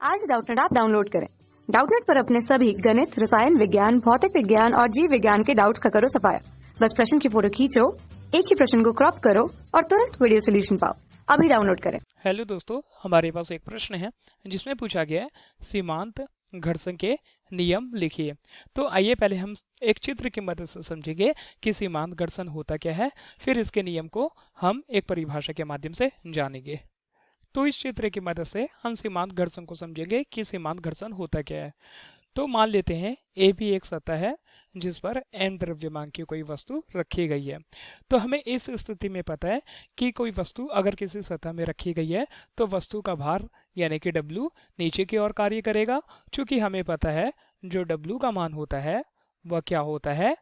आज Doubtnut app download करें। Doubtnut पर अपने सभी गणित, रसायन विज्ञान, भौतिक विज्ञान और जीव विज्ञान के डाउट्स का करो सफाया। बस प्रश्न की फोटो खींचो, एक ही प्रश्न को क्रॉप करो और तुरंत वीडियो सोल्यूशन पाओ। अभी डाउनलोड करें। हेलो दोस्तों, हमारे पास एक प्रश्न है जिसमें पूछा गया है सीमांत घर्षण के नियम लिखिए। तो आइए पहले हम एक चित्र की मदद से समझेंगे कि सीमांत घर्षण होता क्या है, फिर इसके नियम को हम एक परिभाषा के माध्यम से जानेंगे। तो इस चित्र की मदद से हम सीमांत घर्षण को समझेंगे कि सीमांत घर्षण होता क्या है। तो मान लेते हैं ए भी एक सतह है जिस पर m द्रव्यमान की कोई वस्तु रखी गई है। तो हमें इस स्थिति में पता है कि कोई वस्तु अगर किसी सतह में रखी गई है तो वस्तु का भार यानी कि W नीचे की ओर कार्य करेगा। चूंकि हमें पता है जो W का मान होता है वह क्या होता है,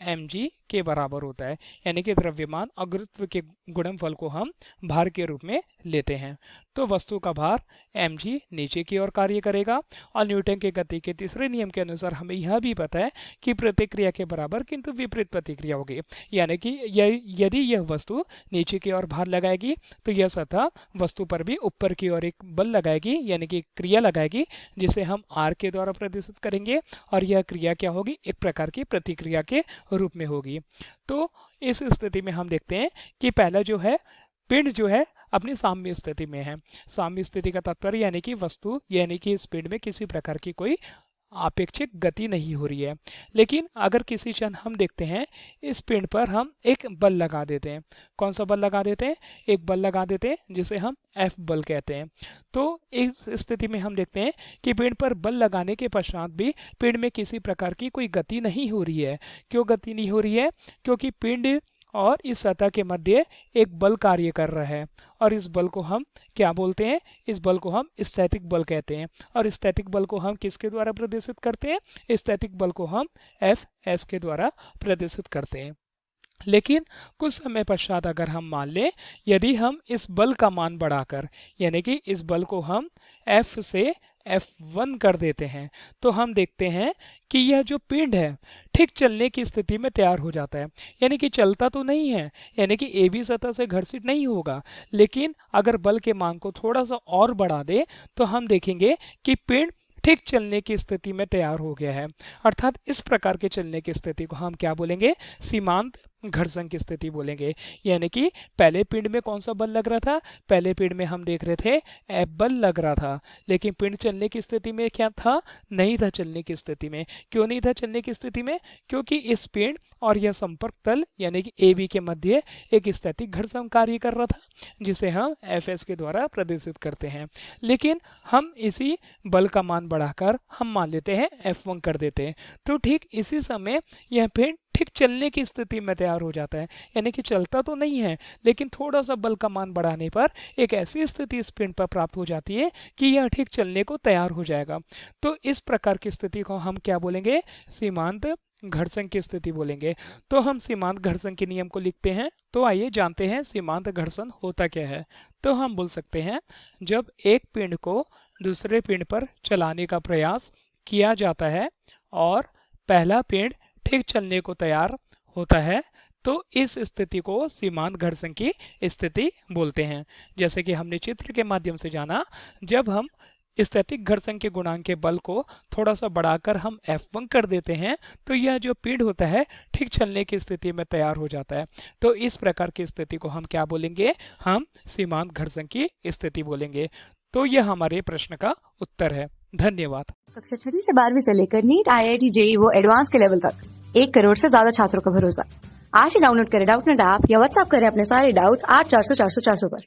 mg के बराबर होता है, यानी कि द्रव्यमान और गुरुत्व के गुणनफल को हम भार के रूप में लेते हैं। तो वस्तु का भार mg नीचे की ओर कार्य करेगा। और न्यूटन के गति के तीसरे नियम के अनुसार हमें यह भी पता है कि प्रतिक्रिया के बराबर किंतु विपरीत प्रतिक्रिया होगी, यानी कि यदि यह वस्तु नीचे की ओर भार लगाएगी तो यह सतह वस्तु पर भी ऊपर की ओर एक बल लगाएगी, यानी कि क्रिया लगाएगी जिसे हम r के द्वारा प्रदर्शित करेंगे। और यह क्रिया क्या होगी, एक प्रकार की प्रतिक्रिया के रूप में होगी। तो इस स्थिति में हम देखते हैं कि पहला जो है पिंड जो है अपनी साम्य स्थिति में है। साम्य स्थिति का तात्पर्य यानी कि वस्तु यानी कि इस पिंड में किसी प्रकार की कोई आपेक्षिक गति नहीं हो रही है। लेकिन अगर किसी क्षण हम देखते हैं इस पिंड पर हम एक बल लगा देते हैं। कौन सा बल लगा देते हैं, एक बल लगा देते हैं जिसे हम F बल कहते हैं। तो इस स्थिति में हम देखते हैं कि पिंड पर बल लगाने के पश्चात भी पिंड में किसी प्रकार की कोई गति नहीं हो रही है। क्यों गति नहीं हो रही है, क्योंकि पिंड और इस सतह के मध्य एक बल कार्य कर रहा है और इस बल को हम क्या बोलते हैं, इस बल को हम स्थैतिक बल कहते हैं। और स्थैतिक बल को हम किसके द्वारा प्रदर्शित करते हैं, स्थैतिक बल को हम Fs के द्वारा प्रदर्शित करते हैं। लेकिन कुछ समय पश्चात अगर हम मान लें यदि हम इस बल का मान बढ़ाकर यानी कि इस बल को हम F से F1 कर देते हैं तो हम देखते हैं कि यह जो पिंड है ठीक चलने की स्थिति में तैयार हो जाता है। यानी कि चलता तो नहीं है, यानी कि ए बी सतह से घर्षित नहीं होगा, लेकिन अगर बल के मान को थोड़ा सा और बढ़ा दे तो हम देखेंगे कि पिंड ठीक चलने की स्थिति में तैयार हो गया है। अर्थात इस प्रकार के चलने की स्थिति को हम क्या बोलेंगे, सीमांत घर्षण की स्थिति बोलेंगे। यानी कि पहले पिंड में कौन सा बल लग रहा था, पहले पिंड में हम देख रहे थे F बल लग रहा था, लेकिन पिंड चलने की स्थिति में क्या था, नहीं था चलने की स्थिति में। क्यों नहीं था चलने की स्थिति में, क्योंकि इस पिंड और यह संपर्क तल यानी कि AB के मध्य एक स्थैतिक घर्षण कार्य कर रहा था जिसे हम Fs के द्वारा प्रदर्शित करते हैं। लेकिन हम इसी बल का मान बढ़ाकर हम मान लेते हैं F1 कर देते हैं। तो ठीक इसी समय यह पिंड ठीक चलने की स्थिति में तैयार हो जाता है, यानी कि चलता तो नहीं है लेकिन थोड़ा सा बल का मान बढ़ाने पर एक ऐसी स्थिति इस पिंड पर प्राप्त हो जाती है कि यह ठीक चलने को तैयार हो जाएगा। तो इस प्रकार की स्थिति को हम क्या बोलेंगे, सीमांत घर्षण की स्थिति बोलेंगे। तो हम सीमांत घर्षण के नियम को लिखते हैं। तो आइए जानते हैं सीमांत घर्षण होता क्या है। तो हम बोल सकते हैं जब एक पिंड को दूसरे पिंड पर चलाने का प्रयास किया जाता है और पहला पिंड ठीक चलने को तैयार होता है तो इस स्थिति को सीमांत घर्षण की स्थिति बोलते हैं। जैसे कि हमने चित्र के माध्यम से जाना, जब हम स्थैतिक घर्षण के गुणांक के बल को थोड़ा सा बढ़ाकर हम F1 कर देते हैं तो यह जो पिंड होता है ठीक चलने की स्थिति में तैयार हो जाता है। तो इस प्रकार की स्थिति को हम क्या बोलेंगे, हम सीमांत घर्षण की स्थिति बोलेंगे। तो यह हमारे प्रश्न का उत्तर है। धन्यवाद। कक्षा 6 से 12वीं से लेकर नीट, IIT, JEE वो एडवांस के लेवल तक 1 करोड़ से ज्यादा छात्रों का भरोसा। आज ही डाउनलोड करें डाउटनेट ऐप या व्हाट्सएप करें अपने सारे डाउट्स 8400 400 400 पर।